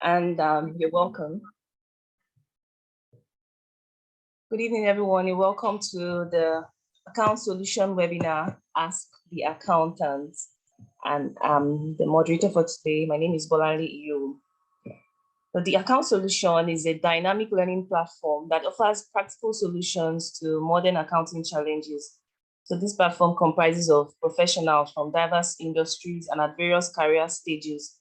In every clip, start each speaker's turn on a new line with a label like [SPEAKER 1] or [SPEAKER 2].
[SPEAKER 1] and you're welcome. Good evening, everyone. You're welcome to the Account Solution webinar, Ask the Accountant. And I'm the moderator for today. My name is Bolanle Iyo. The Account Solution is a dynamic learning platform that offers practical solutions to modern accounting challenges. So this platform comprises of professionals from diverse industries and at various career stages.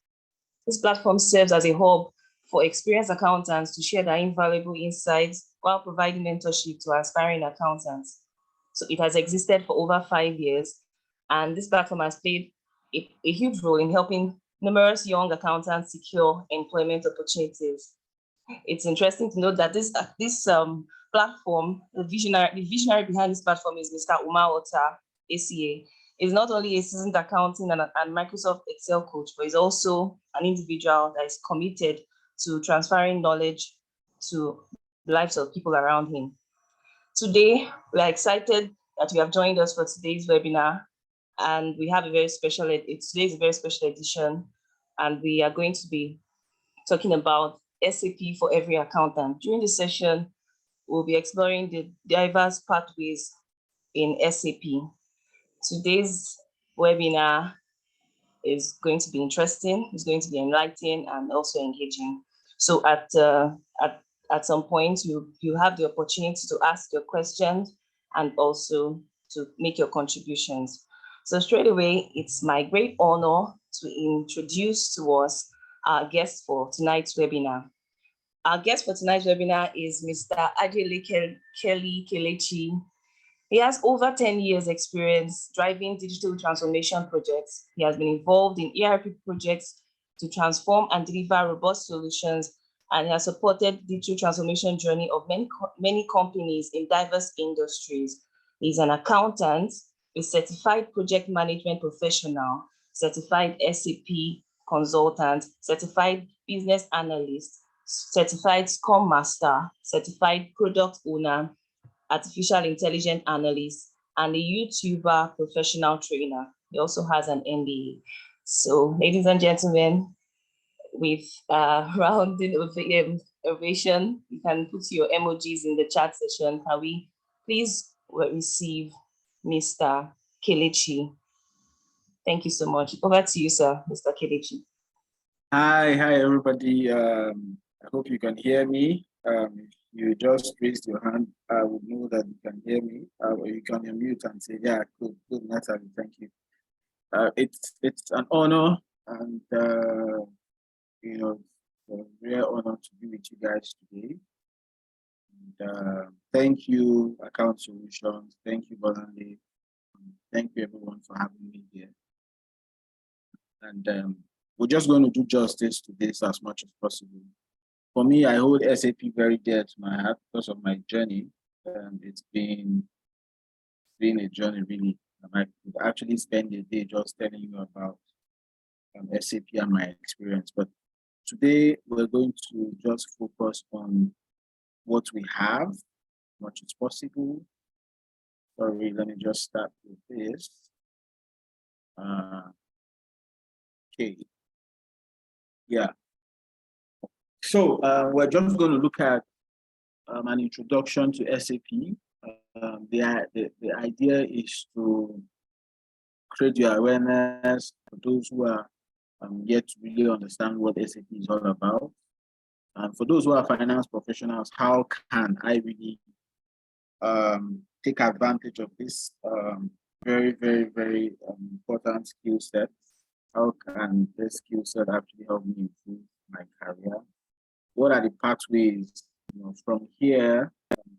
[SPEAKER 1] This platform serves as a hub for experienced accountants to share their invaluable insights while providing mentorship to aspiring accountants. So it has existed for over 5 years, and this platform has played a huge role in helping numerous young accountants secure employment opportunities. It's interesting to note that this platform, the visionary behind this platform is Mr. Umar Ota, ACA. Is not only a seasoned accounting and Microsoft Excel coach, but is also an individual that is committed to transferring knowledge to the lives of people around him. Today, we are excited that you have joined us for today's webinar, and we have a very special, today is a very special edition, and we are going to be talking about SAP for every accountant. During this session, we'll be exploring the diverse pathways in SAP. Today's webinar is going to be interesting, it's going to be enlightening and also engaging. So at some point, you have the opportunity to ask your questions and also to make your contributions. So straight away, it's my great honor to introduce to us our guest for tonight's webinar. Our guest for tonight's webinar is Mr. Ajele Kelly Kelechi. He has over 10 years experience driving digital transformation projects. He has been involved in ERP projects to transform and deliver robust solutions, and he has supported digital transformation journey of many companies in diverse industries. He's an accountant, a certified project management professional, certified SAP consultant, certified business analyst, certified Scrum Master, certified product owner, artificial intelligence analyst, and a YouTuber professional trainer. He also has an MBA. So, ladies and gentlemen, with rounding ovation, you can put your emojis in the chat session. Can we please receive Mr. Kelechi? Thank you so much. Over to you, sir, Mr. Kelechi.
[SPEAKER 2] Hi, everybody. I hope you can hear me. You just raised your hand. I would know that you can hear me. Or you can unmute and say, "Yeah, good, Natalie, thank you." It's an honor and a real honor to be with you guys today. And, thank you, Account Solutions. Thank you, Bolanle. Thank you, everyone, for having me here. And we're just going to do justice to this as much as possible. For me, I hold SAP very dear to my heart because of my journey. It's been a journey, really. I could actually spend a day just telling you about SAP and my experience. But today, we're going to just focus on what we have, as much as possible. Sorry, let me just start with this. Okay. Yeah. So we're just going to look at an introduction to SAP. The idea is to create your awareness for those who are yet to really understand what SAP is all about. And for those who are finance professionals, how can I really take advantage of this very, very, very important skill set? How can this skill set actually help me improve my career? What are the pathways? From here,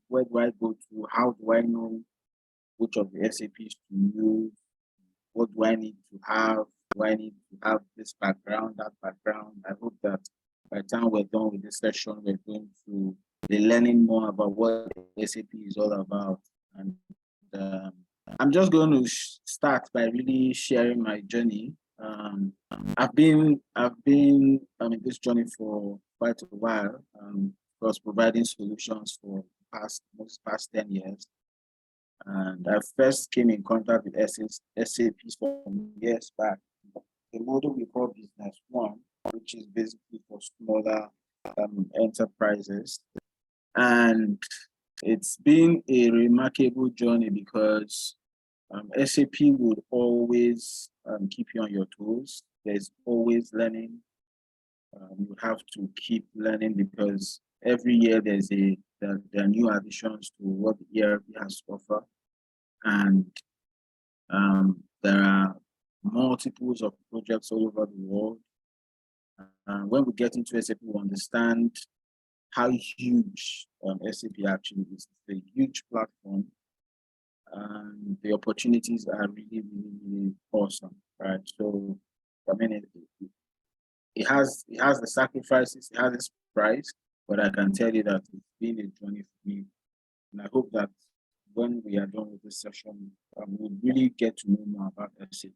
[SPEAKER 2] where do I go to? How do I know which of the SAPs to use? What do I need to have? Do I need to have this background, that background? I hope that by the time we're done with this session, we're going to be learning more about what SAP is all about. And I'm just going to start by really sharing my journey. I've been in this journey for quite a while. Was providing solutions for the past 10 years. And I first came in contact with SAP some years back. The model we call Business One which is basically for smaller enterprises. And it's been a remarkable journey because SAP would always keep you on your toes. There's always learning. You have to keep learning because every year there are new additions to what the ERP has to offer, and there are multiples of projects all over the world. When we get into SAP, we understand how huge SAP actually is. It's a huge platform, and the opportunities are really, really, really awesome, right? So, I mean, it has the sacrifices, it has its price, but I can tell you that it's been a journey for me, and I hope that when we are done with this session, we'll really get to know more about SAP.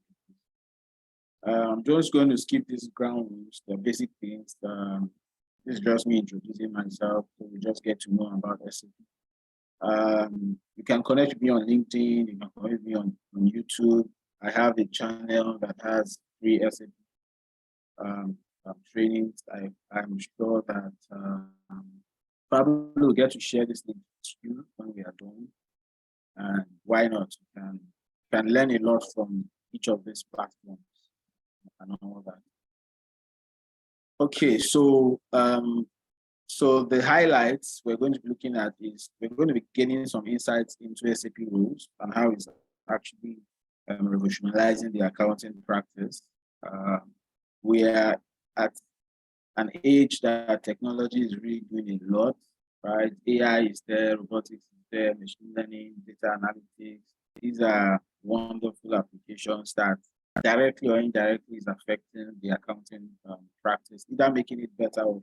[SPEAKER 2] I'm just going to skip these ground rules, the basic things. This is just me introducing myself, so we just get to know about SAP. You can connect with me on LinkedIn, you can connect with me on YouTube. I have a channel that has free SAP trainings. I'm sure that probably we'll get to share this link with you when we are done. And why not? You can learn a lot from each of these platforms and all that. Okay, so the highlights we're going to be looking at is we're going to be gaining some insights into SAP rules and how it's actually revolutionizing the accounting practice. We are at an age that technology is really doing a lot, right? AI is there, robotics is there, machine learning, data analytics. These are wonderful applications that directly or indirectly is affecting the accounting practice, either making it better or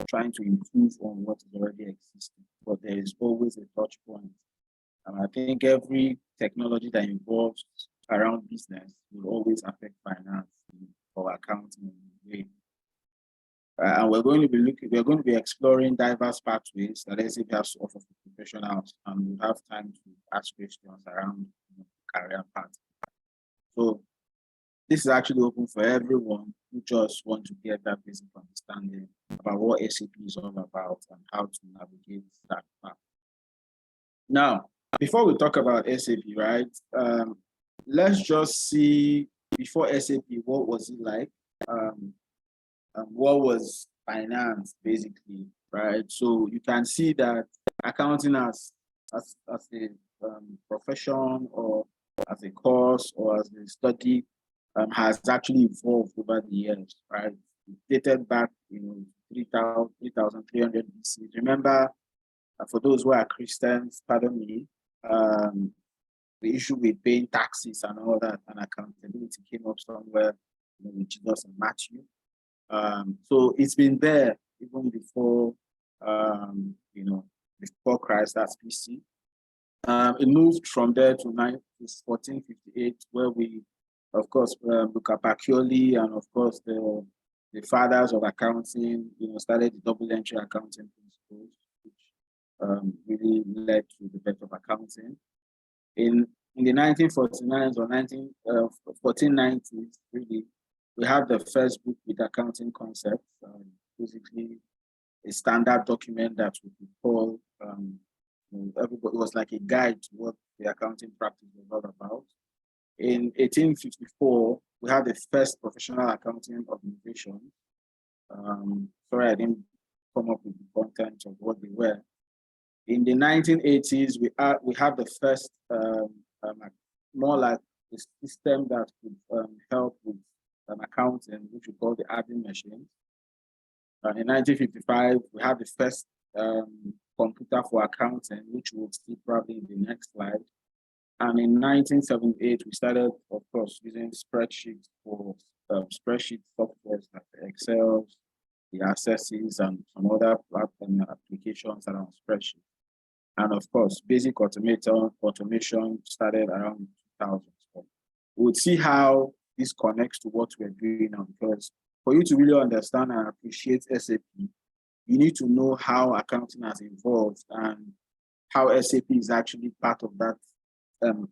[SPEAKER 2] trying to improve on what is already existing. But there is always a touch point. And I think every technology that involves around business will always affect finance or accounting. And we're going to be exploring diverse pathways that SAP has to offer for professionals, and we'll have time to ask questions around career paths. So this is actually open for everyone who just want to get that basic understanding about what SAP is all about and how to navigate that path. Now, before we talk about SAP, right, let's just see before SAP, what was it like? What was finance, basically, right? So you can see that accounting as a profession or as a course or as a study has actually evolved over the years, right? It dated back, 3,300 BC. Remember, for those who are Christians, pardon me, the issue with paying taxes and all that, and accountability came up somewhere with Jesus and Matthew. So it's been there even before, before Christ, that's BC. It moved from there to 1458, where we, of course, look at Pacioli and, of course, the fathers of accounting, started the double entry accounting principles, which really led to the birth of accounting. In the 1949s or 1490s, really, we have the first book with accounting concepts, basically a standard document that we could call everybody. It was like a guide to what the accounting practice was all about. In 1854, we have the first professional accounting organization. Sorry, I didn't come up with the content of what they were. In the 1980s, we have the first, more like a system that could help with accounting, which we call the admin machine. In 1955, we have the first computer for accounting, which we'll see probably in the next slide. And in 1978, we started, of course, using spreadsheets for spreadsheet software like Excel, the Accesses, and some other platform applications that are on spreadsheets. And of course, basic automation started around 2000. So we'll see how this connects to what we're doing now, because for you to really understand and appreciate SAP, you need to know how accounting has evolved and how SAP is actually part of that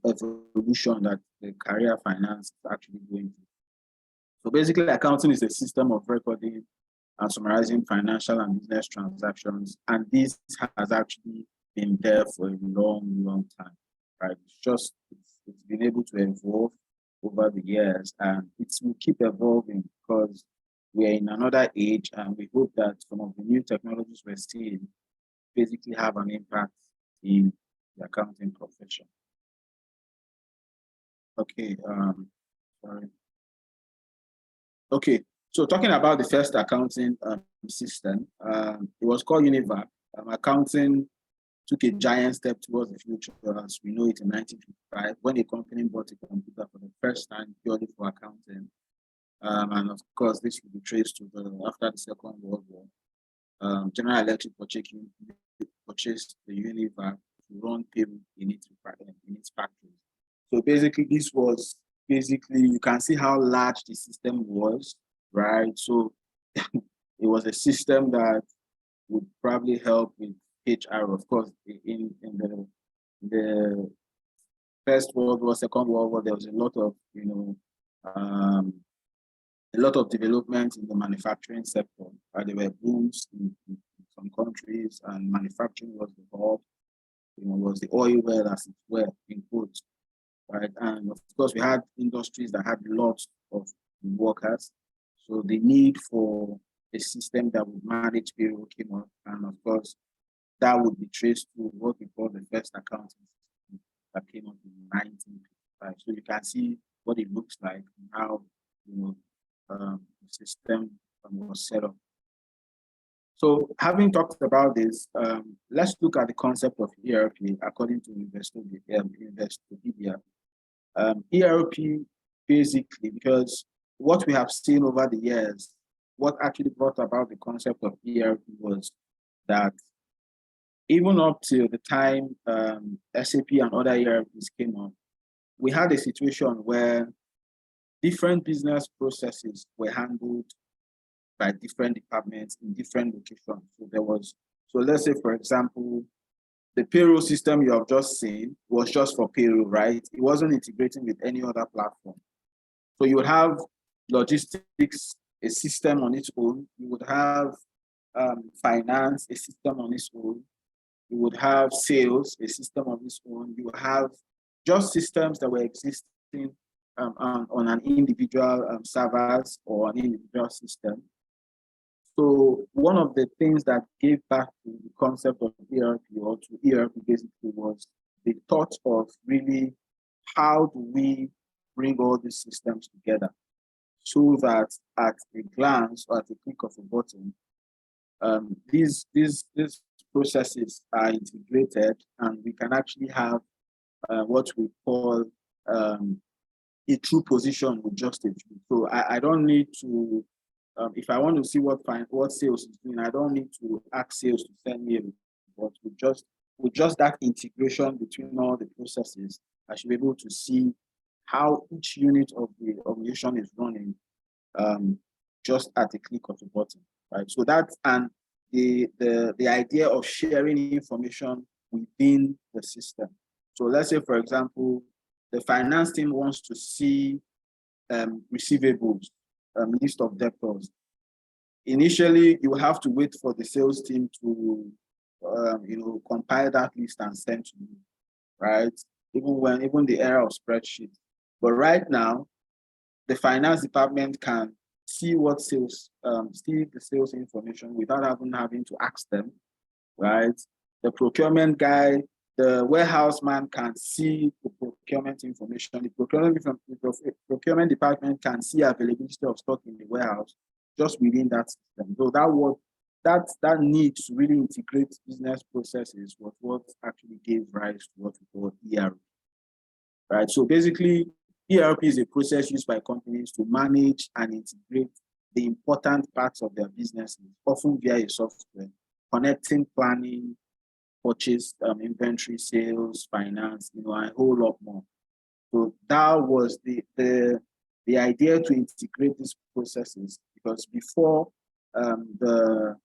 [SPEAKER 2] evolution that the career finance is actually going through. So basically, accounting is a system of recording and summarizing financial and business transactions. And this has actually been there for a long, long time, right? It's been able to evolve over the years, and it will keep evolving because we are in another age, and we hope that some of the new technologies we're seeing basically have an impact in the accounting profession. Okay, sorry. Okay, so talking about the first accounting system, it was called Univac. Accounting took a giant step towards the future as we know it in 1955 when a company bought a computer for the first time purely for accounting. And of course, this will be traced to after the Second World War. General Electric purchased the Univac to run payroll in its factories. So basically, this was you can see how large the system was, right? So it was a system that would probably help with HR. Of course, in the First World War, Second World War, there was a lot of development in the manufacturing sector. There were booms in some countries, and manufacturing was involved. Was the oil well, as it were, in quotes, right? And of course, we had industries that had lots of workers, so the need for a system that would manage payroll came up, and of course, that would be traced to what we call the first accounting system that came up in 1955. So you can see what it looks like and how the system was set up. So having talked about this, let's look at the concept of ERP according to Investopedia. ERP basically, because what we have seen over the years, what actually brought about the concept of ERP was that even up till the time SAP and other ERPs came up, we had a situation where different business processes were handled by different departments in different locations. So let's say, for example, the payroll system you have just seen was just for payroll, right? It wasn't integrating with any other platform. So you would have logistics, a system on its own. You would have finance, a system on its own. You would have sales, a system on its own. You would have just systems that were existing on an individual servers or an individual system. So one of the things that gave back to the concept of ERP or to ERP basically was the thought of really how do we bring all these systems together so that at a glance or at a click of a button, these processes are integrated and we can actually have what we call a true position with just a view. So I don't need to, if I want to see what sales is doing, I don't need to ask sales to send me a report. With just that integration between all the processes, I should be able to see how each unit of the organization is running just at a click of a button, right? So that's and the idea of sharing information within the system. So let's say, for example, the finance team wants to see receivables, list of debtors. Initially, you have to wait for the sales team to, compile that list and send to you, right? Even the era of spreadsheet. But right now, the finance department can see what sales, see the sales information without having to ask them, right? The procurement guy, the warehouse man can see the procurement information. The procurement department can see availability of stock in the warehouse just within that system. So that need to really integrate business processes was what actually gave rise to what we call ERP, right? So basically, ERP is a process used by companies to manage and integrate the important parts of their businesses, often via a software, connecting planning, purchase, inventory, sales, finance, a whole lot more. So that was the idea to integrate these processes, because before the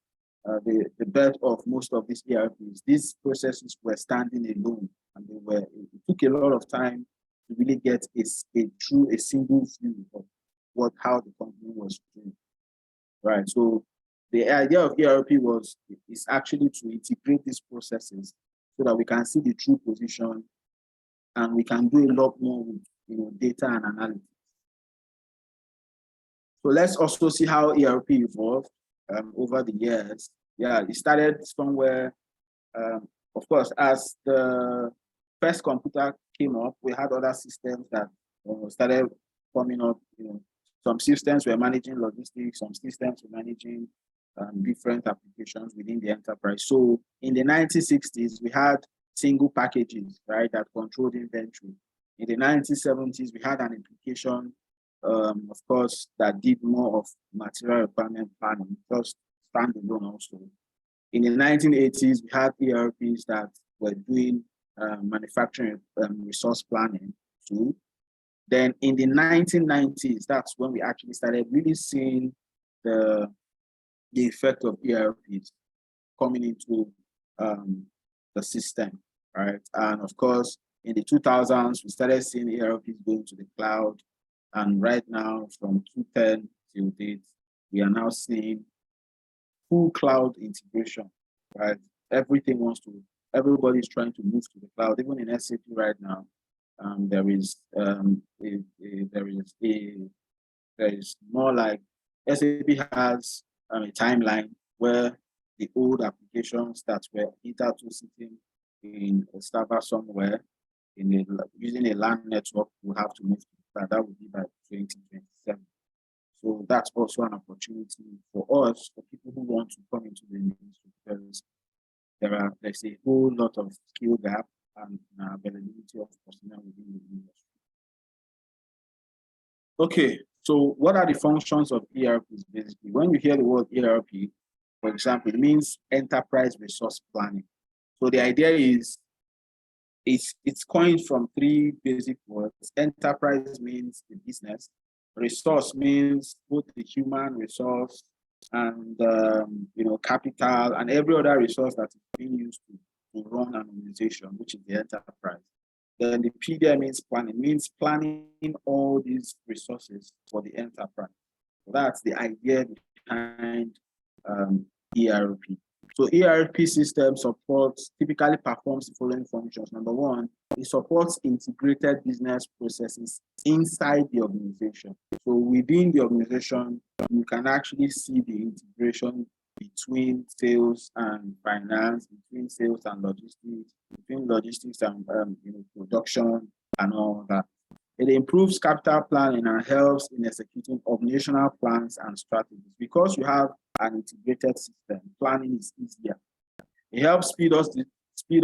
[SPEAKER 2] birth of most of these ERPs, these processes were standing alone, and it took a lot of time to really get a single view how the company was doing, right? So the idea of ERP is actually to integrate these processes so that we can see the true position and we can do a lot more with data and analytics. So let's also see how ERP evolved over the years. Yeah, it started somewhere. Of course, as the first computer came up, we had other systems that started coming up. Some systems were managing logistics, some systems were managing different applications within the enterprise. So in the 1960s, we had single packages, right, that controlled inventory. In the 1970s, we had an application, of course, that did more of material requirement planning, just standalone also. In the 1980s, we had ERPs that were doing manufacturing resource planning too. Then in the 1990s, that's when we actually started really seeing the effect of ERPs coming into the system, right? And of course, in the 2000s, we started seeing ERPs going to the cloud. And right now, from 2010 till date, we are now seeing full cloud integration, right? Everybody is trying to move to the cloud. Even in SAP right now, there is more like SAP has a timeline where the old applications that were hitherto sitting in a server somewhere using a LAN network will have to move to the cloud. That will be by 2027. So that's also an opportunity for us, for people who want to come into the industry, because there's a whole lot of skill gap and availability of personnel within the industry. Okay, so what are the functions of ERPs basically? When you hear the word ERP, for example, it means enterprise resource planning. So the idea is it's coined from three basic words. Enterprise means the business. Resource means both the human resource and capital and every other resource that is being used to run an organization, which is the enterprise. Then the P there means planning all these resources for the enterprise. So that's the idea behind ERP. So ERP system typically performs the following functions. Number one, it supports integrated business processes inside the organization. So within the organization, you can actually see the integration between sales and finance, between sales and logistics, between logistics and production and all that. It improves capital planning and helps in executing organizational plans and strategies. Because you have an integrated system, planning is easier. It helps speed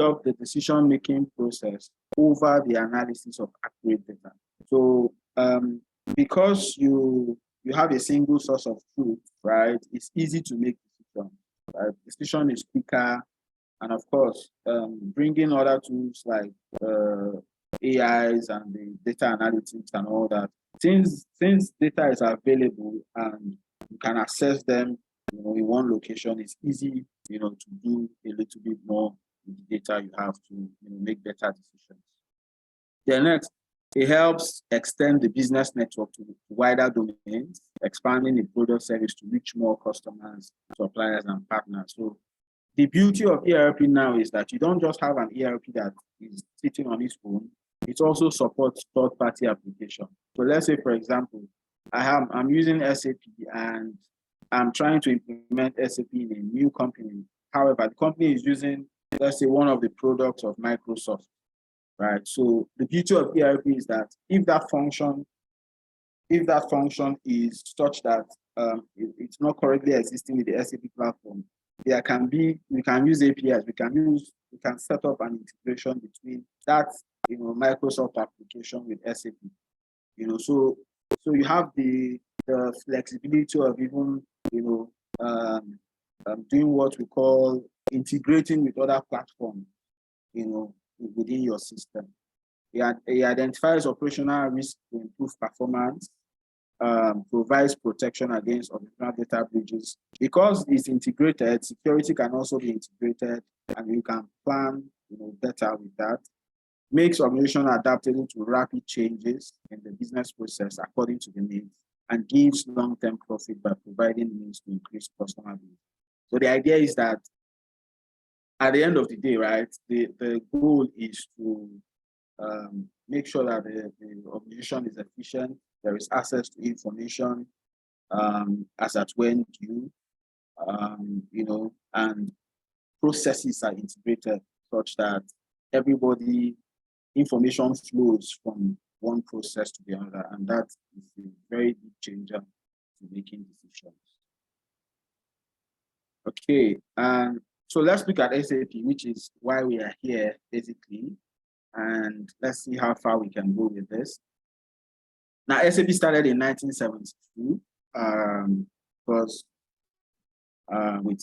[SPEAKER 2] up the decision-making process over the analysis of accurate data. So because you have a single source of truth, right, it's easy to make decisions. Right? Decision is quicker, and of course, bringing other tools like AIs and the data analytics and all that. Since data is available and you can access them, in one location, it's easy, to do a little bit more with the data you have to make better decisions. Then next, it helps extend the business network to wider domains, expanding the product service to reach more customers, suppliers, and partners. So the beauty of ERP now is that you don't just have an ERP that is sitting on its own. It also supports third-party application. So let's say, for example, I'm using SAP and I'm trying to implement SAP in a new company. However, the company is using, let's say, one of the products of Microsoft, right? So the beauty of ERP is that if that function is such that it's not currently existing with the SAP platform, we can use APIs, we can set up an integration between that Microsoft application with SAP. So you have the flexibility of even doing what we call integrating with other platforms, within your system. It identifies operational risk to improve performance, provides protection against original data breaches. Because it's integrated, security can also be integrated, and you can plan better with that. Makes organization adaptable to rapid changes in the business process according to the needs. and gives long-term profit by providing means to increase customer base. So the idea is that at the end of the day, right, the goal is to make sure that the organization is efficient, there is access to information as at when due, and processes are integrated such that everybody information flows from one process to the other, and that is a very big changer to making decisions. Okay, so let's look at SAP, which is why we are here basically, and let's see how far we can go with this. Now, SAP started in 1972 with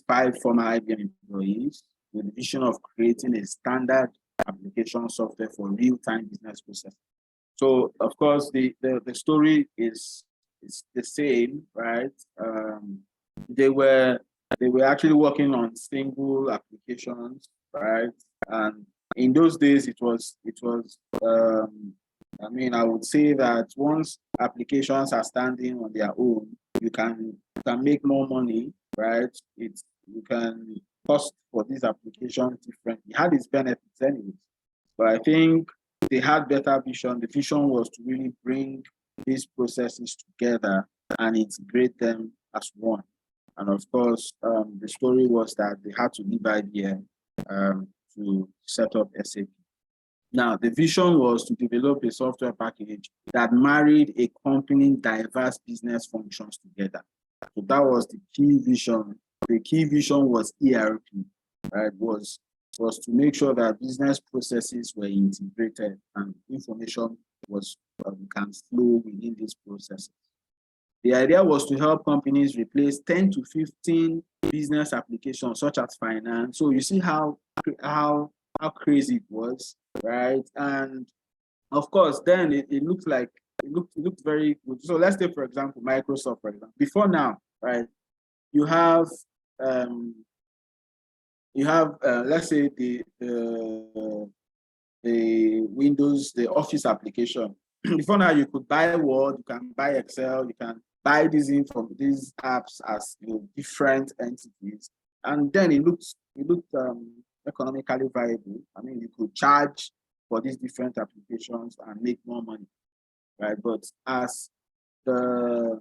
[SPEAKER 2] 5 former IBM employees with the vision of creating a standard application software for real-time business process. So, of course, the story is the same, right? They were actually working on single applications, right? And in those days, it was. I would say that once applications are standing on their own, you can make more money, right? You can cost for these applications differently. It had its benefits anyways, but I think they had better vision. The vision was to really bring these processes together and integrate them as one. And of course, the story was that they had to leave IBM to set up SAP. Now, the vision was to develop a software package that married a company's diverse business functions together. So that was the key vision. The key vision was ERP, right? Was to make sure that business processes were integrated and information can flow within these processes. The idea was to help companies replace 10 to 15 business applications, such as finance. So you see how crazy it was, right? And of course, then it looked very good. So let's take, for example, Microsoft, for example. Before now, right? You have let's say the Windows, the Office application. Before now, you could buy Word, you can buy Excel, you can buy these apps as different entities, and then it looked economically viable. I mean, you could charge for these different applications and make more money, right? But as the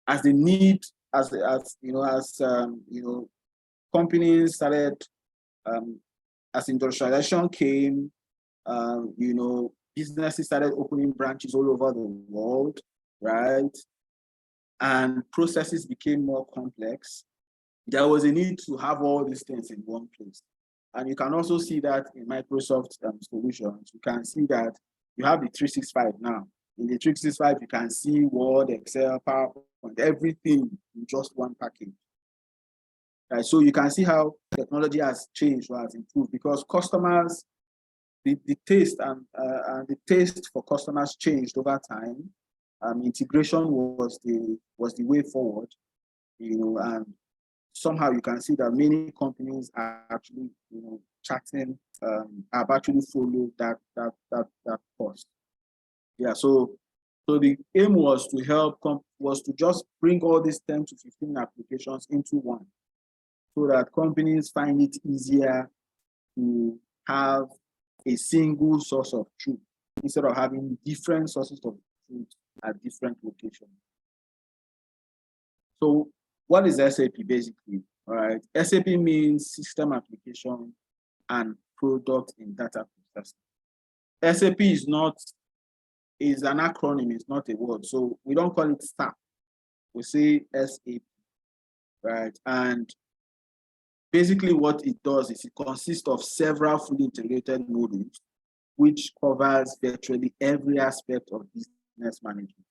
[SPEAKER 2] need, companies started, as industrialization came, businesses started opening branches all over the world, right? And processes became more complex. There was a need to have all these things in one place. And you can also see that in Microsoft solutions. You can see that you have the 365 now. In the 365, you can see Word, Excel, PowerPoint, everything in just one package. Right? So you can see how technology has changed or has improved, because customers, the taste and the taste for customers changed over time. Integration was the way forward, and somehow you can see that many companies are actually, chatting, have actually followed that course. Yeah, so the aim was to help was to just bring all these 10 to 15 applications into one, so that companies find it easier to have a single source of truth instead of having different sources of truth at different locations. So what is SAP basically? All right, SAP means system application and product in data processing. SAP is an acronym, it's not a word. So we don't call it SAP. We say SAP, right? And basically what it does is it consists of several fully integrated modules, which covers virtually every aspect of business management.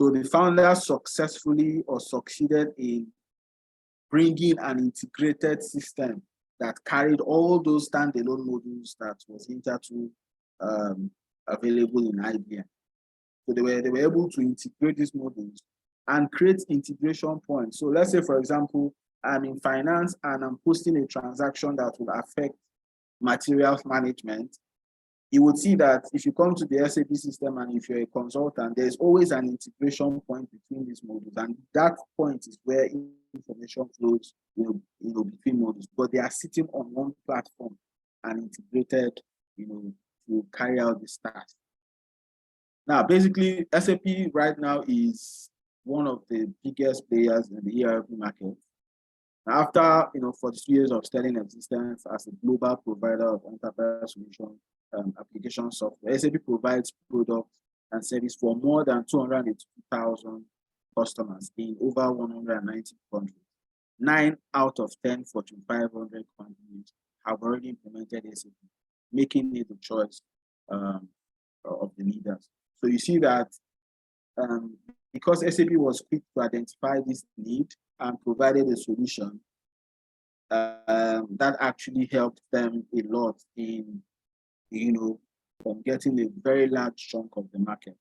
[SPEAKER 2] So the founders successfully or succeeded in bringing an integrated system that carried all those standalone modules that was hitherto available in IBM. So they were able to integrate these modules and create integration points. So let's say, for example, I'm in finance and I'm posting a transaction that will affect materials management. you would see that if you come to the SAP system and if you're a consultant, there's always an integration point between these modules, and that point is where information flows, between modules. But they are sitting on one platform and integrated, to carry out this task. Now, basically, SAP right now is one of the biggest players in the ERP market. After 42 years of sterling existence as a global provider of enterprise solutions, application software, SAP provides products and service for more than 282,000 customers in over 190 countries. 9 out of 10 Fortune 500 companies have already implemented SAP, making it the choice of the leaders. So you see that because SAP was quick to identify this need and provided a solution, that actually helped them a lot in, getting a very large chunk of the market.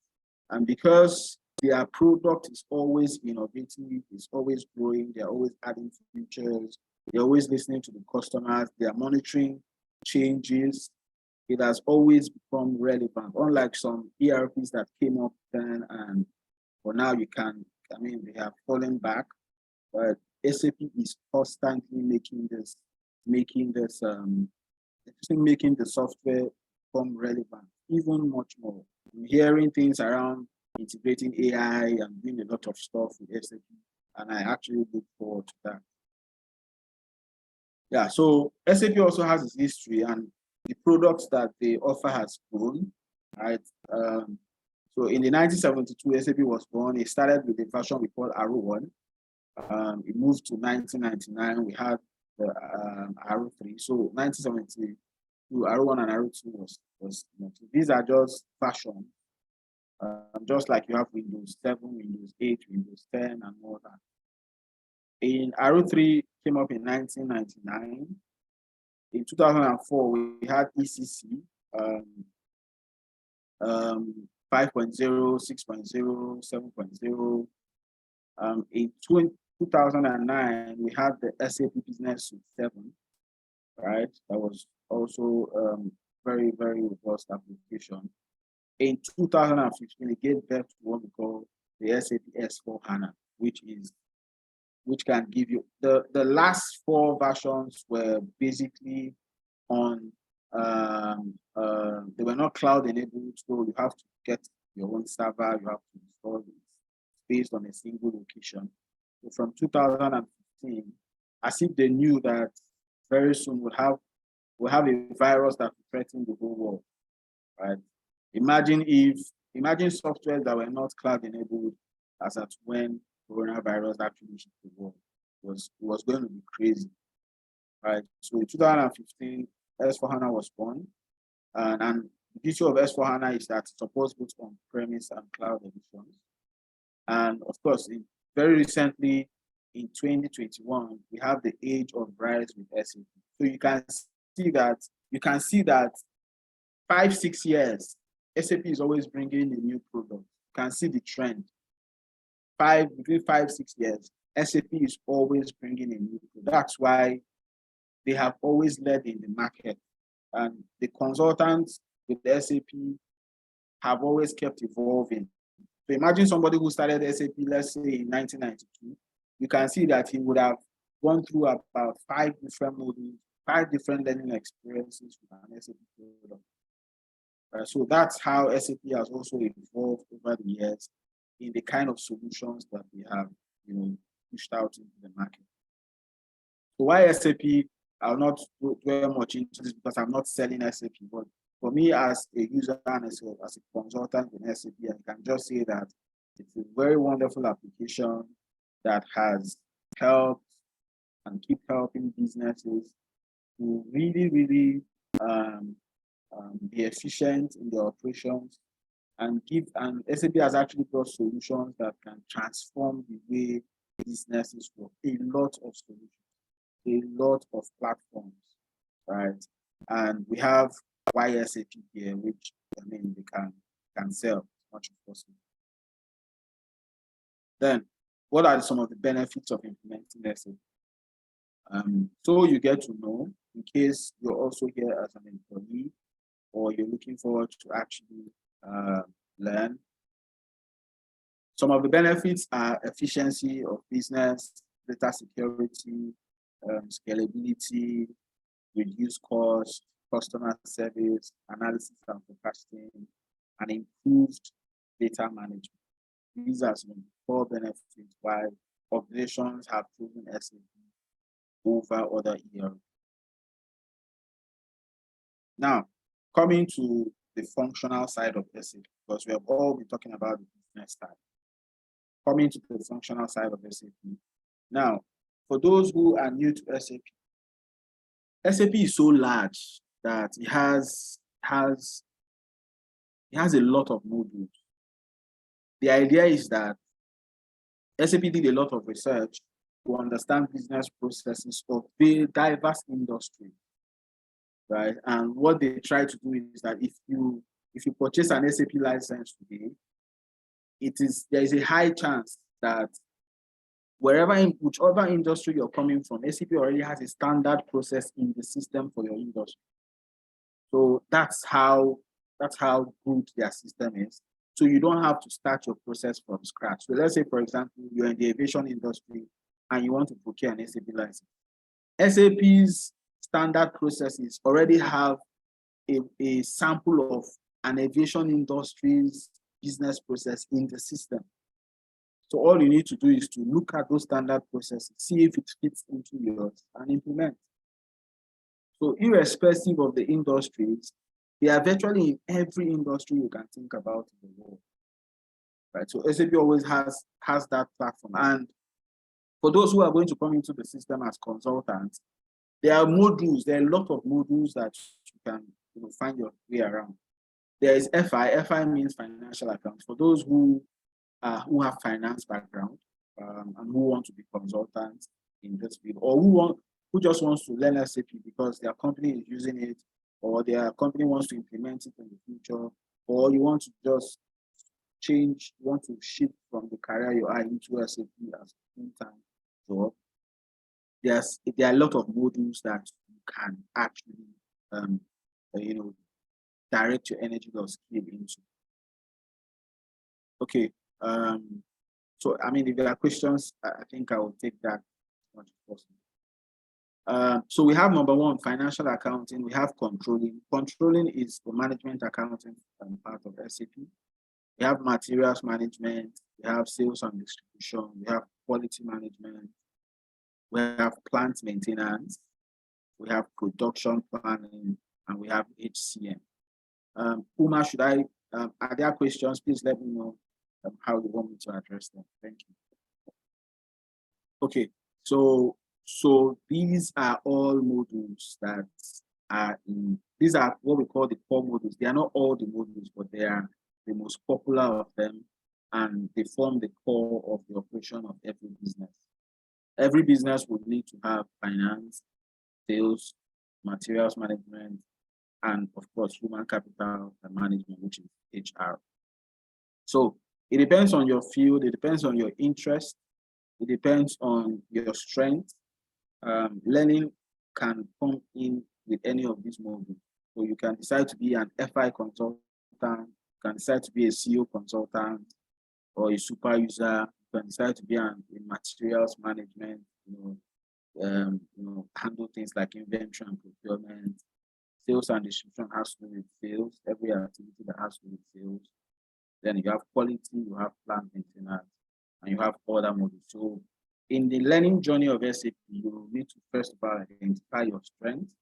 [SPEAKER 2] And because their product is always innovative, it's always growing, they're always adding features, they're always listening to the customers, they're monitoring changes, it has always become relevant. Unlike some ERPs that came up then and for now they have fallen back, but SAP is constantly making the software become relevant, even much more. I'm hearing things around integrating AI and doing a lot of stuff with SAP, and I actually look forward to that. Yeah, so SAP also has its history, and the products that they offer has grown, right? So in the 1972, SAP was born. It started with a version we call Arrow 1. It moved to 1999. We had the Arrow 3. So 1972, Arrow 1 and Arrow 2 was these are just versions. Just like you have Windows 7, Windows 8, Windows 10, and all that. In Arrow 3 came up in 1999. In 2004, we had ECC 5.0, 6.0, 7.0. In 2009, we had the SAP Business Suite 7, right? That was also very, very robust application. In 2015, it gave birth to what we call the SAP S/4HANA, which can give you the last 4 versions were basically on they were not cloud enabled, so you have to get your own server, you have to install it based on a single location. So from 2015, as if they knew that very soon we'll have a virus that will threaten the whole world, right? Imagine software that were not cloud enabled as at when coronavirus actually hit the world. It was going to be crazy, right? So in 2015, S/4HANA was born, and the beauty of S/4HANA is that it supports both on-premise and cloud editions. And of course, very recently, in 2021, we have the age of rise with SAP. So you can see that 5-6 years, SAP is always bringing a new product. You can see the trend. Between 5-6 years, SAP is always bringing a new product. That's why they have always led in the market. And the consultants with SAP have always kept evolving. So imagine somebody who started SAP, let's say in 1992, you can see that he would have gone through about 5 different modules, 5 different learning experiences with an SAP product. So that's how SAP has also evolved over the years in the kind of solutions that we have, pushed out into the market. So why SAP? I'll not dwell much into this because I'm not selling SAP, but for me as a user and as a consultant in SAP, I can just say that it's a very wonderful application that has helped and keep helping businesses to really, really be efficient in their operations and SAP has actually brought solutions that can transform the way businesses work. A lot of solutions, a lot of platforms, right? And we have YSAP here, which they can sell as much as possible. Then, what are some of the benefits of implementing SAP? So you get to know, in case you're also here as an employee, or you're looking forward to actually learn. Some of the benefits are efficiency of business, data security, scalability, reduce cost, customer service, analysis and forecasting, and improved data management. These are some core benefits why organizations have chosen SAP over other ERP. Now, coming to the functional side of SAP, because we have all been talking about the business side. Coming to the functional side of SAP. Now, for those who are new to SAP, SAP is so large that it has a lot of modules. The idea is that SAP did a lot of research to understand business processes of very diverse industries, right? And what they try to do is that if you purchase an SAP license today, there is a high chance that whichever industry you're coming from, SAP already has a standard process in the system for your industry. So that's how good their system is. So you don't have to start your process from scratch. So let's say, for example, you're in the aviation industry and you want to procure an SAP license. SAP's standard processes already have a sample of an aviation industry's business process in the system. So all you need to do is to look at those standard processes, see if it fits into yours, and implement. So irrespective of the industries, they are virtually in every industry you can think about in the world. Right? So SAP always has that platform. And for those who are going to come into the system as consultants, there are modules, there are a lot of modules that you can find your way around. There is FI. FI means financial accounts. For those who have finance background and who want to be consultants in this field, or who just wants to learn SAP because their company is using it, or their company wants to implement it in the future, or you want to just change, you want to shift from the career you are into SAP as a full-time job. There are a lot of modules that you can actually direct your energy or skill into. Okay. So I mean, if there are questions, I think I will take that as much as possible. So we have number one, financial accounting. We have controlling. Controlling is the management accounting part of SAP. We have materials management. We have sales and distribution. We have quality management. We have plant maintenance. We have production planning, and we have HCM. Uma, are there questions? Please let me know how you want me to address them. Thank you. Okay, so these are all modules that are these are what we call the core modules. They are not all the modules, but they are the most popular of them, and they form the core of the operation of every business. Every business would need to have finance, sales, materials management, and of course, human capital and management, which is HR. So it depends on your field, it depends on your interest, it depends on your strength. Learning can come in with any of these modules. So you can decide to be an FI consultant, you can decide to be a CEO consultant or a super user, you can decide to be in materials management, handle things like inventory and procurement. Sales and distribution has to do with sales, every activity that has to do with sales. Then you have quality, you have plant maintenance, and you have other modules. So in the learning journey of SAP, you need to first of all identify your strengths,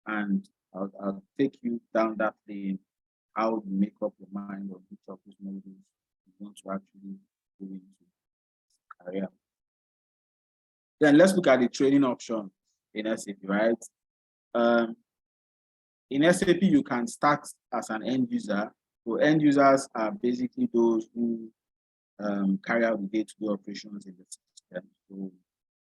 [SPEAKER 2] and I'll take you down that lane, how you make up your mind on each of these modules you want to actually go into career. Then let's look at the training option in SAP, right? In SAP, you can start as an end user. So end users are basically those who carry out the day-to-day operations in the system. So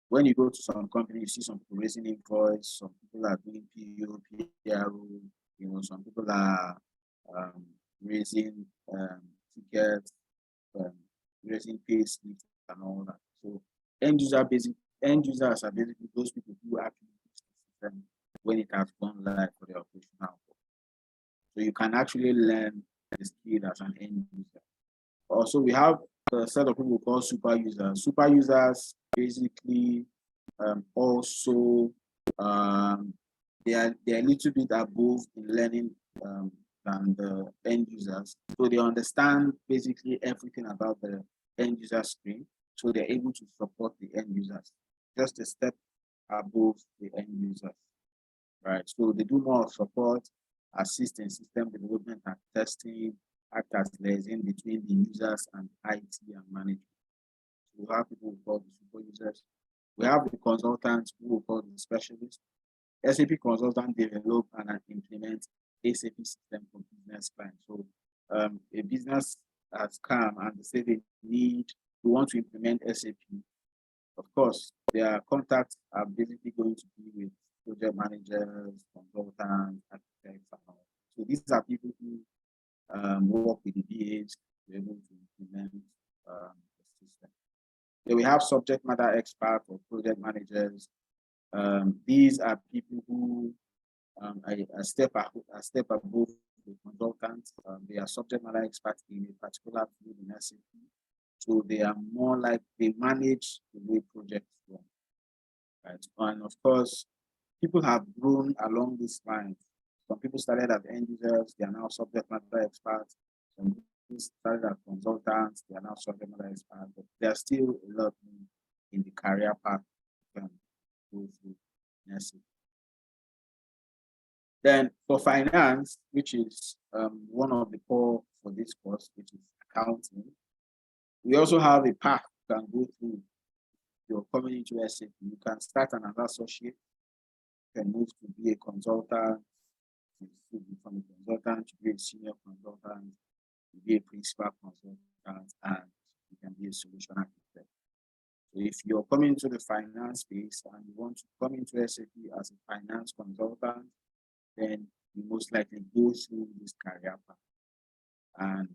[SPEAKER 2] when you go to some company, you see some people raising invoice, some people are doing PO, PRO, some people are raising tickets, raising pay slips and all that. So end users are basically those people who actually use the system when it has gone live for the operational. So you can actually learn the skill as an end user. Also, we have a set of people called super users. Super users basically also they are a little bit above in learning than the end users. So they understand basically everything about the end user screen. So they're able to support the end users, just a step above the end users, right? So they do more of support, assist in system development and testing, act as liaison between the users and IT and management. So we have people who call the super users. We have the consultants who we call the specialists. SAP consultant develop and implement SAP system for business clients. So a business has come and they say we want to implement SAP. Of course, their contacts are basically going to be with project managers, consultants, architects, and all. So these are people who work with the BAs to be able to implement the system. Then we have subject matter experts or project managers. These are people who are a step above the consultants. They are subject matter experts in a particular field in SAP. So they are more like they manage the way projects run. Right? And of course, people have grown along this line. Some people started as end users, they are now subject matter experts. Some people started as consultants, they are now subject matter experts, but there are still a lot in the career path you can go through. Yes. Then for finance, which is one of the core for this course, which is accounting, we also have a path you can go through. You're coming into SAP, you can start an associate, you can move to be a consultant, from a consultant to be a senior consultant, to be a principal consultant, and you can be a solution architect. So if you're coming to the finance space and you want to come into SAP as a finance consultant, then you most likely go through this career path. And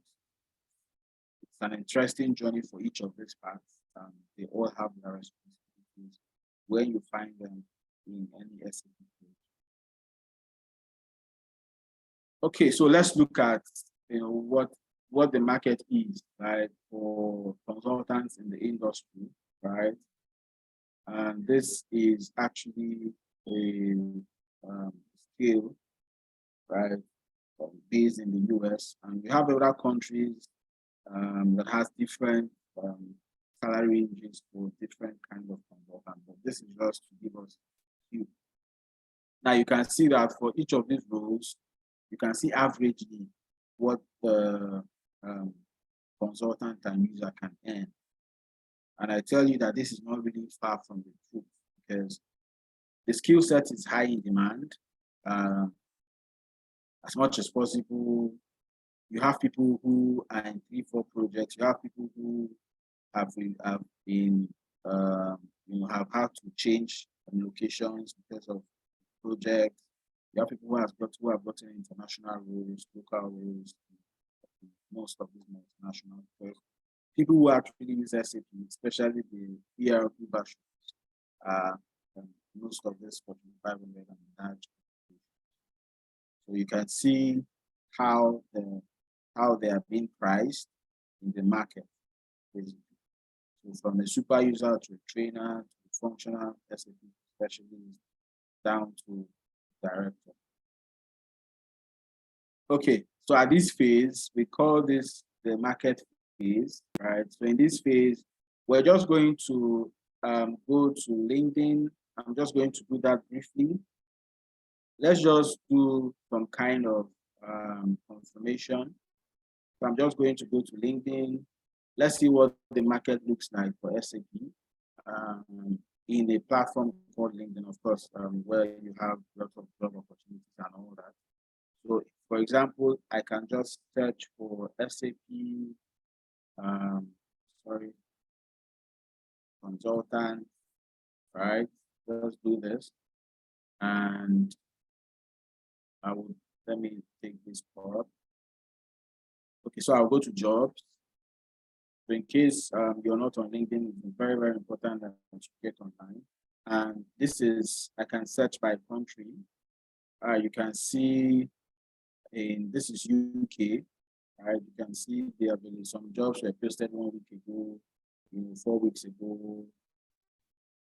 [SPEAKER 2] it's an interesting journey for each of these paths. They all have their responsibilities where you find them in any SAP page. Okay, so let's look at what the market is, right, for consultants in the industry, right? And this is actually a scale, right, based in the US, and we have other countries that has different salary ranges for different kinds of consultants. But this is just to give us a few. Now you can see that for each of these roles, you can see averagely what the consultant and user can earn. And I tell you that this is not really far from the truth because the skill set is high in demand. As much as possible, you have people who are in 3-4 projects. You have people who have been have had to change locations because of projects. You have people who have gotten international roles, local roles, most of these multinational. Because people who actually use SAP, especially the ERP versions, most of this Fortune 500 and large. So you can see how they are being priced in the market, basically. So from a super user to a trainer to a functional SAP specialist down to director. Okay, so at this phase, we call this the market phase, right? So in this phase, we're just going to go to LinkedIn. I'm just going to do that briefly. Let's just do some kind of confirmation. So I'm just going to go to LinkedIn. Let's see what the market looks like for SAP in a platform called LinkedIn, of course, where you have lots of job opportunities and all that. So, for example, I can just search for SAP, consultant, right? Let's do this. And let me take this up. Okay, so I'll go to jobs. So in case you're not on LinkedIn, it's very, very important that you get online. And this is, I can search by country. You can see this is UK, right? You can see there have been some jobs were posted 1 week ago, 4 weeks ago,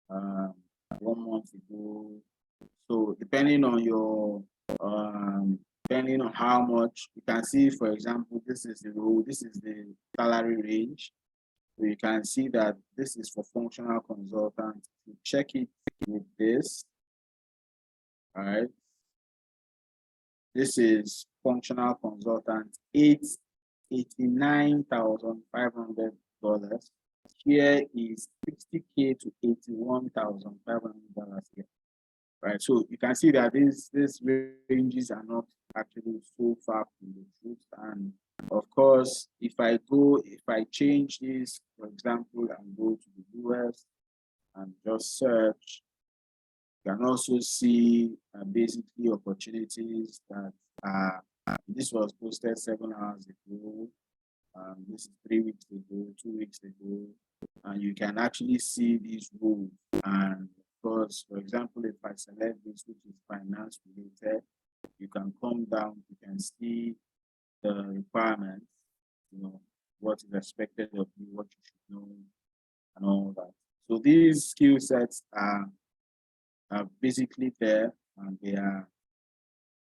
[SPEAKER 2] 1 month ago. So depending on your depending on how much, you can see, for example, this is the role, this is the salary range. So you can see that this is for functional consultant. You check it with this, all right? This is functional consultant, $89,500. Here is $60K to $81,500 here, right? So you can see that these ranges are not actually so far from the truth. And of course, if I change this, for example, and go to the US and just search, you can also see basically opportunities that this was posted 7 hours ago. This is 3 weeks ago, 2 weeks ago, and you can actually see these rules. And of course, for example, if I select this, which is finance related, you can come down, you can see the requirements, what is expected of you, what you should know, and all that. So these skill sets are basically there, and they are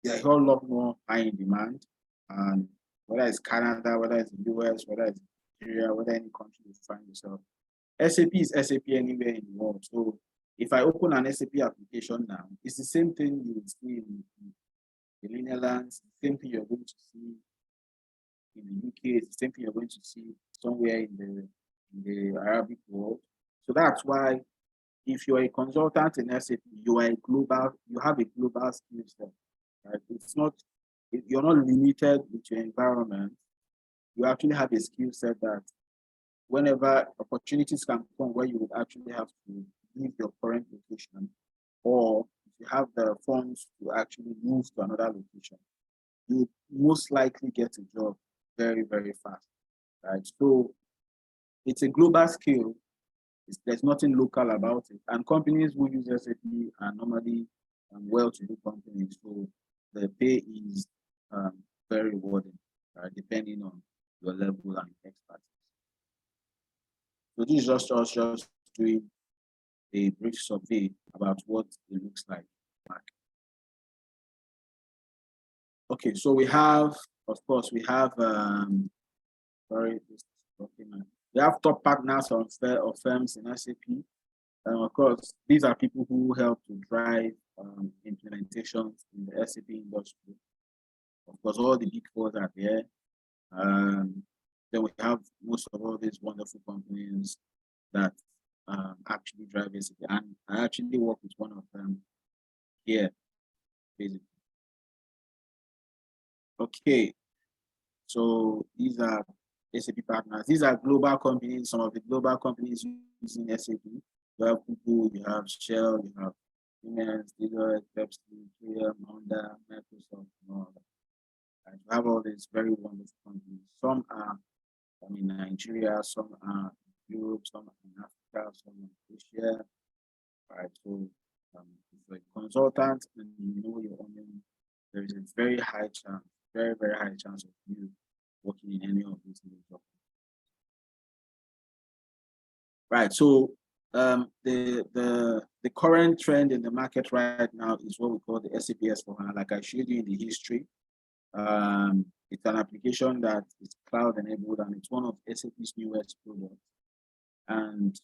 [SPEAKER 2] a whole lot more high in demand. And whether it's Canada, whether it's the US, whether it's Nigeria, whether any country you find yourself, SAP is SAP anywhere in the world. So if I open an SAP application now, it's the same thing you would see in the Netherlands, the same thing you're going to see in the UK, it's the same thing you're going to see somewhere in the Arabic world. So that's why if you're a consultant in SAP, you have a global skill set. Right? You're not limited with your environment. You actually have a skill set that whenever opportunities can come where you would actually have to leave your current location, or if you have the funds to actually move to another location, you most likely get a job very, very fast. Right? So it's a global skill. There's nothing local about it. And companies who use SAP are normally well-to-do companies. So the pay is very rewarding, depending on your level and expertise. So this is just us doing a brief survey about what it looks like. Okay, so we have, of course, we have we have top partners of firms in SAP. Of course, these are people who help to drive implementations in the SAP industry. Of course, all the big fours are there. Then we have most of all these wonderful companies that actually drive SAP. And I actually work with one of them here, basically. Okay, so these are SAP partners. These are global companies, some of the global companies using SAP. You have Google, you have Shell, you have Siemens, Deloitte, Pepsi, Kia, Honda, Microsoft, and all that. And you have all these very wonderful companies. Some are in Nigeria, some are in Europe, some are in Africa, some in Asia. Right. So if you're a consultant and you know your own, there is a very high chance, very, very high chance of you working in any of these jobs. Right. So the current trend in the market right now is what we call the SAP S/4HANA. Like I showed you in the history, it's an application that is cloud enabled, and it's one of SAP's newest products. And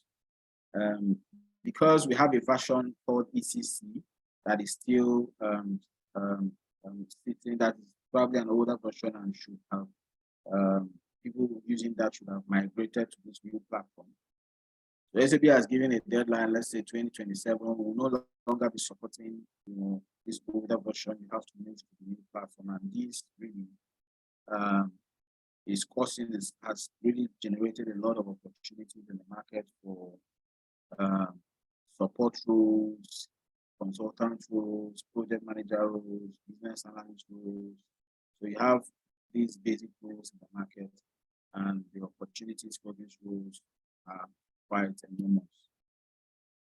[SPEAKER 2] because we have a version called ECC that is still sitting, that is probably an older version and should have people using that should have migrated to this new platform. So SAP has given a deadline, let's say 2027, will no longer be supporting this older version. You have to move to the new platform, and this really has really generated a lot of opportunities in the market for support roles, consultant roles, project manager roles, business analyst roles. So you have these basic roles in the market, and the opportunities for these roles are quite enormous.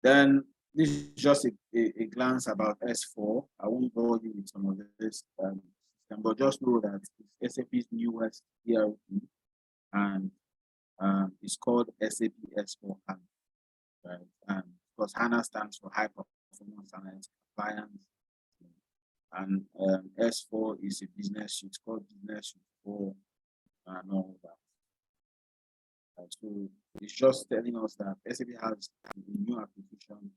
[SPEAKER 2] Then this is just a glance about S4. I won't bore you with some of this system but just know that it's SAP's newest ERP, and it's called SAP S/4HANA, right? And because HANA stands for High Performance Analytics Appliance, and S4 is a business suite, called Business Suite 4, and all that. So it's just telling us that SAP has a new application.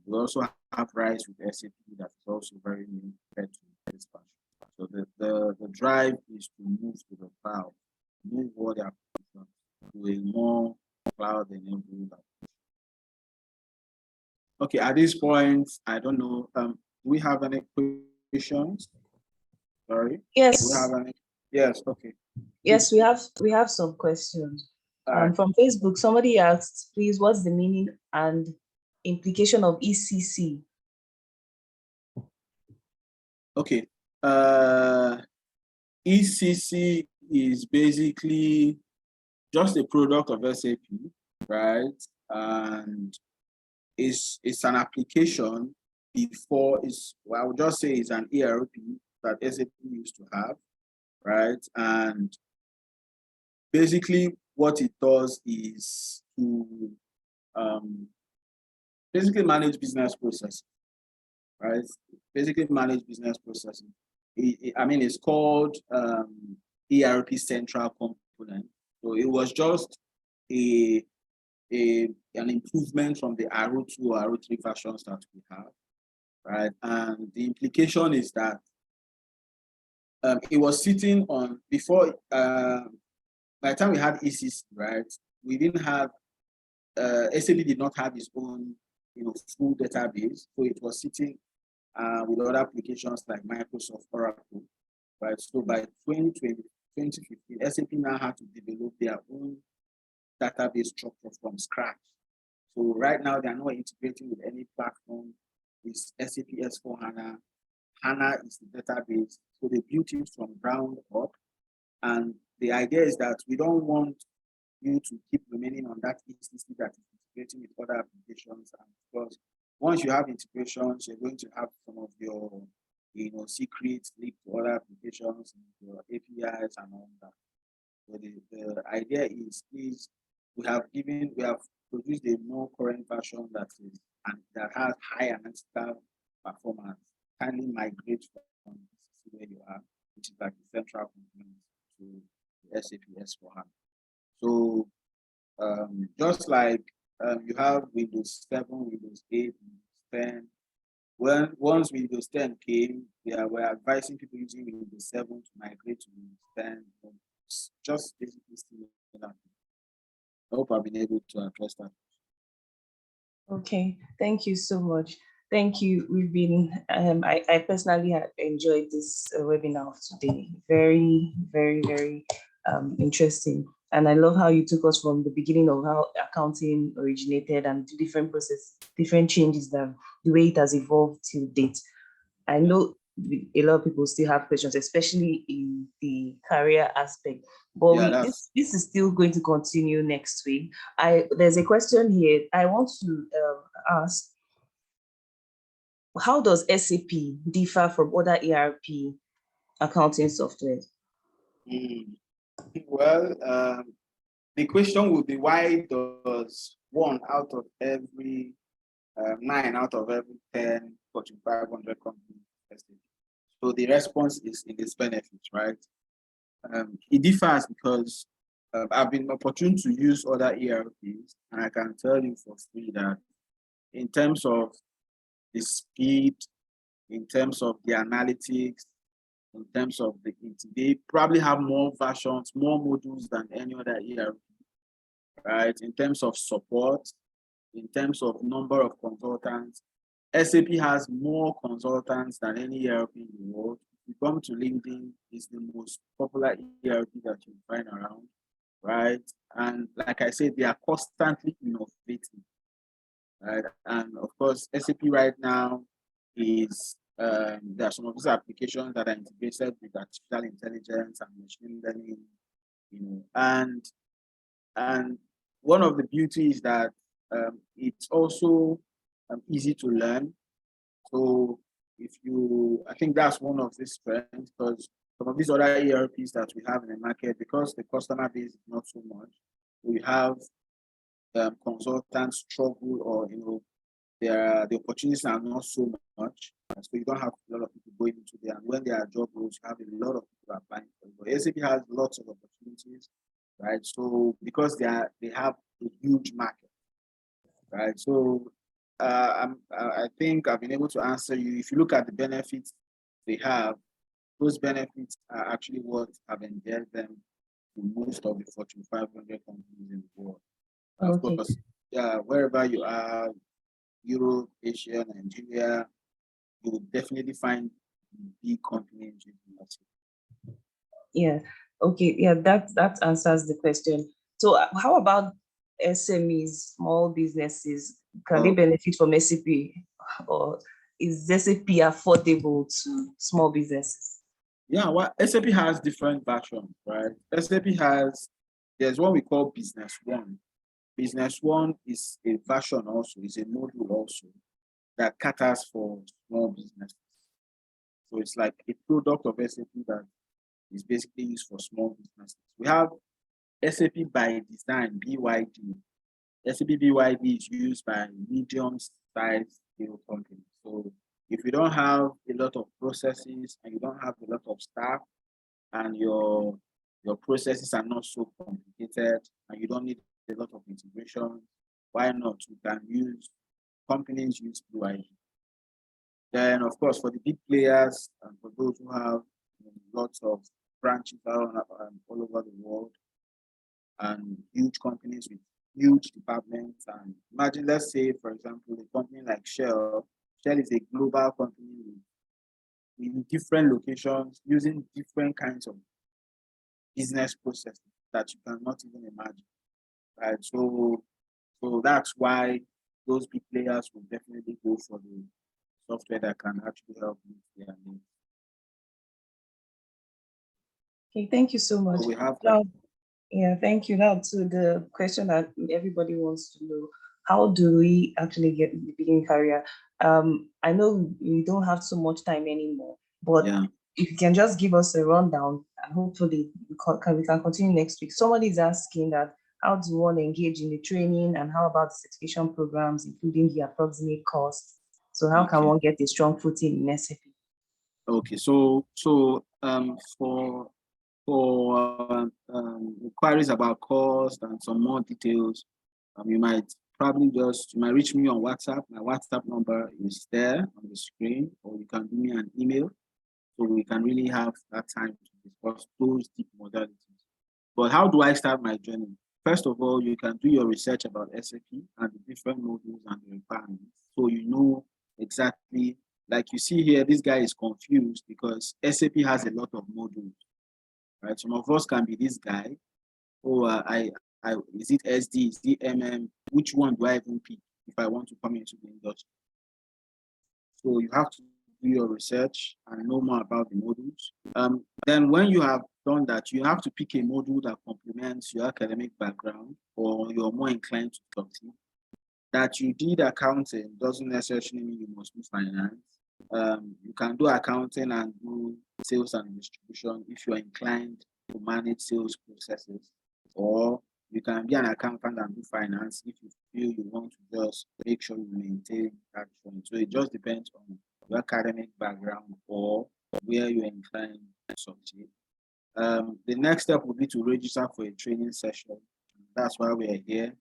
[SPEAKER 2] We also have RISE with SAP that is also very new compared to this version. So the drive is to move to the cloud, move all the applications to a more cloud-enabled application. Okay, at this point, I don't know. Do we have any questions? Sorry.
[SPEAKER 1] Yes.
[SPEAKER 2] Do we have any? Yes. Okay.
[SPEAKER 1] Yes, we have some questions.
[SPEAKER 2] Right.
[SPEAKER 1] From Facebook, somebody asked, please, what's the meaning and implication of ECC?
[SPEAKER 2] Okay. ECC is basically just a product of SAP, right? And it's an application before well, I would just say it's an ERP that SAP used to have, right? And basically what it does is to basically manage business processes, right? Basically manage business processes. It's called ERP Central Component. So it was just an improvement from the Arrow 2 or Arrow 3 versions that we have, right? And the implication is that it was sitting on before. By the time we had ECC, right, we didn't have SAP did not have its own, full database, so it was sitting with other applications like Microsoft, Oracle, right? So by 2015, SAP now had to develop their own database structure from scratch. So right now they are not integrating with any platform. It's SAP S/4HANA. HANA is the database. So they built it from ground up. And the idea is that we don't want you to keep remaining on that ECC that is integrating with other applications. And because once you have integrations, you're going to have some of your secrets leaked to other applications, your APIs and all that. So the idea is we have produced a more current version that has high analytical performance. Kindly migrate from where you are, which is like the central component, to the SAP S/4HANA. So just like you have Windows 7, Windows 8, Windows 10. Once Windows 10 came, we're advising people using Windows 7 to migrate to Windows 10. Just basically similar. I hope I've been able to address that.
[SPEAKER 1] Okay, thank you so much. Thank you. We've been, I personally have enjoyed this webinar today. Very, very, very interesting. And I love how you took us from the beginning of how accounting originated and the different processes, different changes, the way it has evolved to date. I know a lot of people still have questions, especially in the career aspect. But this is still going to continue next week. There's a question here. I want to ask, how does SAP differ from other ERP accounting software?
[SPEAKER 2] Well, the question would be, why does 9 out of every 10 Fortune 500 companies SAP? So the response is in its benefits, right? It differs because I've been opportune to use other ERPs, and I can tell you for free that in terms of the speed, in terms of the analytics, in terms of they probably have more versions, more modules than any other ERP, right? In terms of support, in terms of number of consultants, SAP has more consultants than any ERP in the world. If you come to LinkedIn, it's the most popular ERP that you find around, right? And like I said, they are constantly innovating, right? And of course, SAP right now is there are some of these applications that are integrated with artificial intelligence and machine learning, and one of the beauties is that it's also easy to learn. So I think that's one of the strengths, because some of these other ERPs that we have in the market, because the customer base is not so much, we have consultants struggle, or the opportunities are not so much, so you don't have a lot of people going into there. And when there are job roles, you have a lot of people applying for it. But SAP has lots of opportunities, right? So because they have a huge market, right? So I think I've been able to answer you. If you look at the benefits they have, those benefits are actually what have endeared them to most of the Fortune 500 companies in the world. Of
[SPEAKER 1] Okay.
[SPEAKER 2] course, yeah, wherever you are, Europe, Asia, Nigeria, you will definitely find big companies using that.
[SPEAKER 1] Yeah. Okay. Yeah, that answers the question. So how about SMEs, small businesses? Can they
[SPEAKER 2] Oh,
[SPEAKER 1] benefit from SAP, or is SAP affordable to small businesses?
[SPEAKER 2] yeah, well, SAP has different versions, right? There's what we call Business One. Business One is a version also, is a module also that caters for small businesses. So it's like a product of SAP that is basically used for small businesses. We have SAP by design, BYD. SAP BYD is used by medium-sized scale companies. So if you don't have a lot of processes and you don't have a lot of staff, and your processes are not so complicated and you don't need a lot of integration, why not? You can use companies use BYD. Then, of course, for the big players and for those who have lots of branches all over the world, and huge companies with huge departments. And imagine, let's say, for example, a company like Shell. Shell is a global company in different locations using different kinds of business processes that you cannot even imagine. Right. So that's why those big players will definitely go for the software that can actually help meet their needs.
[SPEAKER 1] Okay, thank you so much.
[SPEAKER 2] So we have
[SPEAKER 1] Now, yeah, thank you. Now to the question that everybody wants to know: how do we actually get the beginning career? I know we don't have so much time anymore, but
[SPEAKER 2] yeah.
[SPEAKER 1] if you can just give us a rundown, and hopefully we can continue next week. Somebody is asking that how do one engage in the training, and how about the certification programs, including the approximate cost? So how can
[SPEAKER 2] Okay.
[SPEAKER 1] one get a strong footing in SAP?
[SPEAKER 2] Okay. So for inquiries about cost and some more details, you might reach me on WhatsApp. My WhatsApp number is there on the screen, or you can give me an email, so we can really have that time to discuss those deep modalities. But how do I start my journey? First of all, you can do your research about SAP and the different modules and the requirements, so you know exactly. Like you see here, this guy is confused because SAP has a lot of modules, right? Some of us can be this guy. Oh, is it SD? Is it MM? Which one do I even pick if I want to come into the industry? So you have to do your research and know more about the modules. Then when you have done that, you have to pick a module that complements your academic background or you're more inclined to study. That you did accounting doesn't necessarily mean you must do finance. You can do accounting and do sales and distribution if you're inclined to manage sales processes, or you can be an accountant and do finance if you feel you want to just make sure you maintain that trend. So it just depends on your academic background or where you're inclined to succeed. The next step would be to register for a training session. That's why we are here.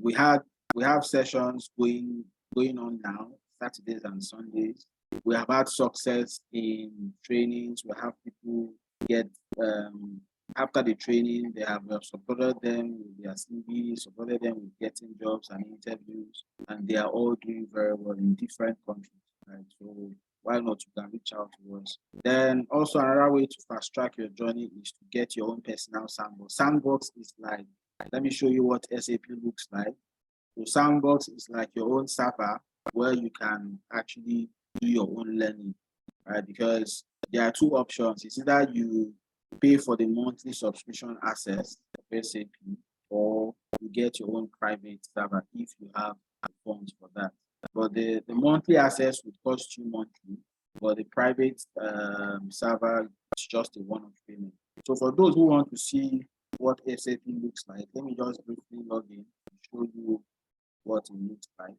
[SPEAKER 2] We have sessions going on now, Saturdays and Sundays. We have had success in trainings. We have people get after the training, they have supported them with their CV, supported them with getting jobs and interviews, and they are all doing very well in different countries. Right? So why not, you can reach out to us. Then also another way to fast track your journey is to get your own personal sandbox. Sandbox is like, let me show you what SAP looks like. So sandbox is like your own server where you can actually do your own learning, right? Because there are two options. It's either you pay for the monthly subscription access of SAP, or you get your own private server if you have the funds for that. But the monthly access would cost you monthly, but the private server is just a one-off payment. So for those who want to see what SAP looks like, let me just briefly log in and show you what it looks like.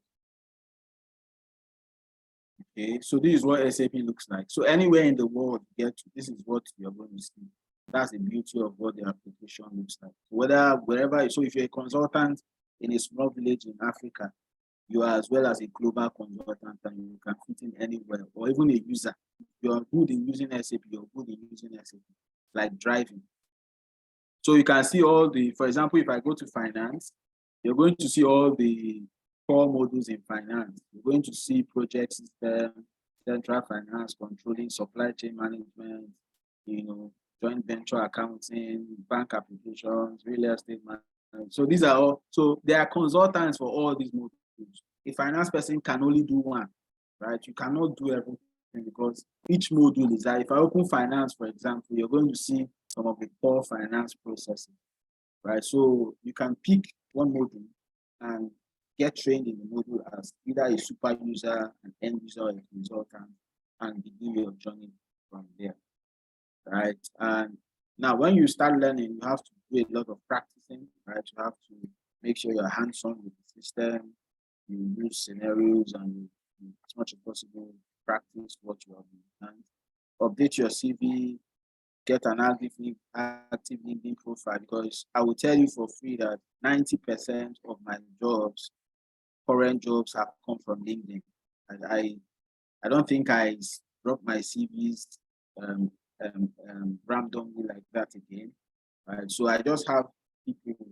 [SPEAKER 2] Okay, so this is what SAP looks like. So anywhere in the world you get to, this is what you're going to see. That's the beauty of what the application looks like. Wherever, so if you're a consultant in a small village in Africa, you are as well as a global consultant and you can fit in anywhere, or even a user. You're good in using SAP, you're good in using SAP, like driving. So you can see all the, for example, if I go to finance, you're going to see all the core modules in finance. You're going to see project system, central finance, controlling, supply chain management, joint venture accounting, bank applications, real estate management. So these are all, so there are consultants for all these modules. A finance person can only do one, right? You cannot do everything because each module is that. If I open finance, for example, you're going to see some of the core finance processes, right? So you can pick one module and get trained in the module as either a super user, an end user, or a consultant, and begin your journey from there, right? And now when you start learning, you have to do a lot of practicing, right? You have to make sure you're hands-on with the system, you use scenarios, and as much as possible, practice what you have learned. Update your CV, get an active LinkedIn profile, because I will tell you for free that 90% of my jobs, current jobs, have come from LinkedIn. And I don't think I drop my CVs randomly like that again. Right? So I just have people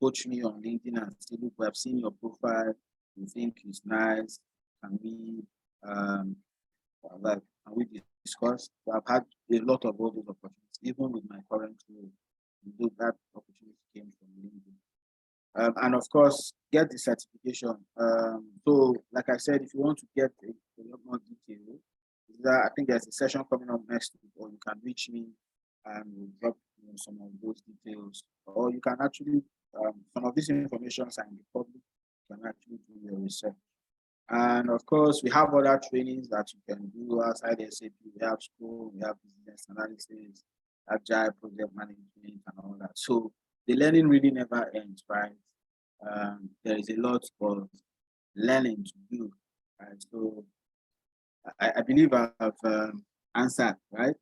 [SPEAKER 2] coach me on LinkedIn and say, look, I've seen your profile, you think it's nice, can we discuss? So I've had a lot of all those opportunities, even with my current role. That opportunity came from LinkedIn. And of course, get the certification. So, like I said, if you want to get a lot more detail, I think there's a session coming up next week, or you can reach me and we'll drop some of those details. Or you can actually, some of this information are in the public, you can actually do your research. And of course, we have other trainings that you can do outside SAP. We have school, we have business analysis, agile project management, and all that. So the learning really never ends, right? There is a lot of learning to do, right? So I believe I've answered, right?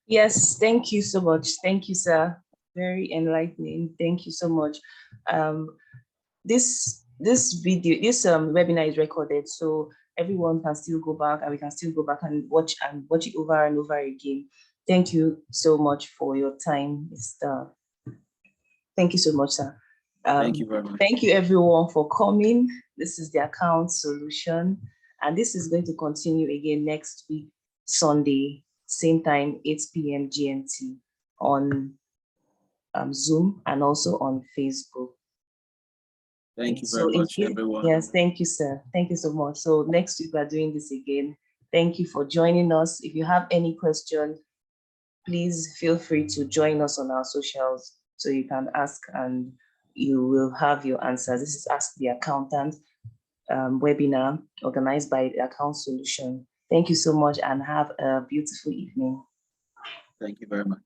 [SPEAKER 1] Yes, thank you so much. Thank you, sir. Very enlightening. Thank you so much. This webinar is recorded, so everyone can still go back and we can still go back and watch it over and over again. Thank you so much for your time, Mr. Thank you so much, sir.
[SPEAKER 2] Thank you very much.
[SPEAKER 1] Thank you everyone for coming. This is the account solution, and this is going to continue again next week, Sunday, same time, 8 p.m. GMT on Zoom and also on Facebook.
[SPEAKER 2] Thank you very much, everyone.
[SPEAKER 1] Yes, thank you, sir. Thank you so much. So next week we're doing this again. Thank you for joining us. If you have any questions, please feel free to join us on our socials so you can ask and you will have your answers. This is Ask the Accountant webinar organized by the Account Solution. Thank you so much and have a beautiful evening.
[SPEAKER 2] Thank you very much.